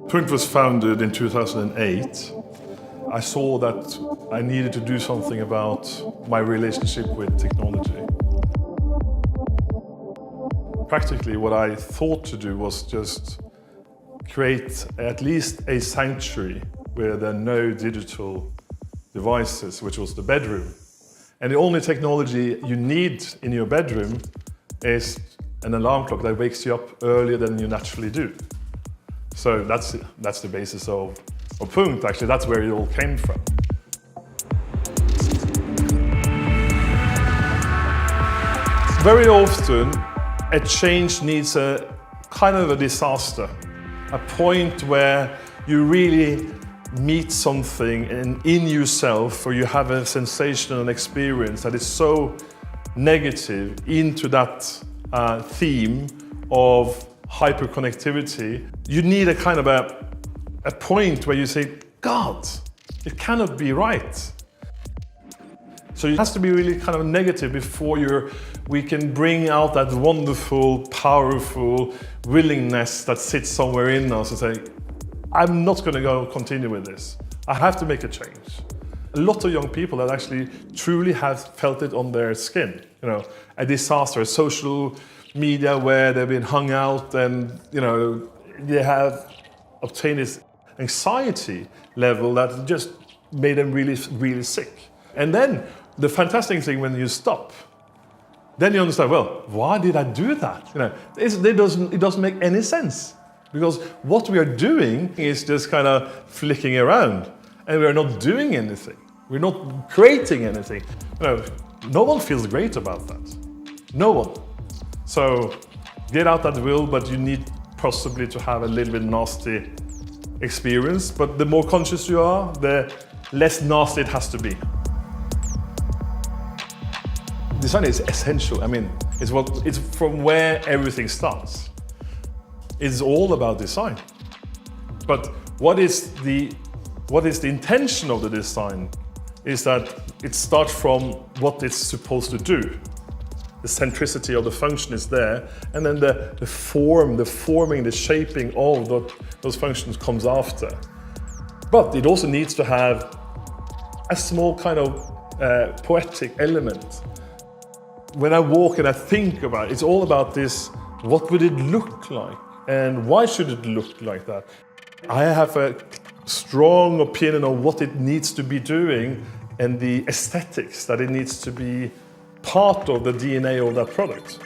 Punkt was founded in 2008. I saw that I needed to do something about my relationship with technology. Practically what I thought to do was just create at least a sanctuary where there are no digital devices, which was the bedroom. And the only technology you need in your bedroom is an alarm clock that wakes you up earlier than you naturally do. So that's the basis of Punkt, actually. That's where it all came from. Very often, a change needs a kind of a disaster, a point where you really meet something in yourself, or you have a sensation and experience that is so negative into that theme of hyperconnectivity. You need a kind of a point where you say, God, it cannot be right. So it has to be really kind of negative before we can bring out that wonderful, powerful willingness that sits somewhere in us and say, I'm not going to continue with this. I have to make a change. A lot of young people that actually truly have felt it on their skin. You know, a disaster, a social media where they've been hung out and, you know, they have obtained this anxiety level that just made them really, really sick. And then the fantastic thing when you stop, then you understand, well, why did I do that? You know, it doesn't make any sense. Because what we are doing is just kind of flicking around and we're not doing anything. We're not creating anything. You know, no one feels great about that. No one. So get out that will, but you need possibly to have a little bit nasty experience. But the more conscious you are, the less nasty it has to be. Design is essential. I mean, it's from where everything starts. It's all about design. But what is the intention of the design is that it starts from what it's supposed to do. The centricity of the function is there, and then the forming, the shaping of those functions comes after. But it also needs to have a small kind of poetic element. When I walk and I think about it, it's all about this, what would it look like? And why should it look like that? I have a strong opinion on what it needs to be doing and the aesthetics that it needs to be part of the DNA of that product.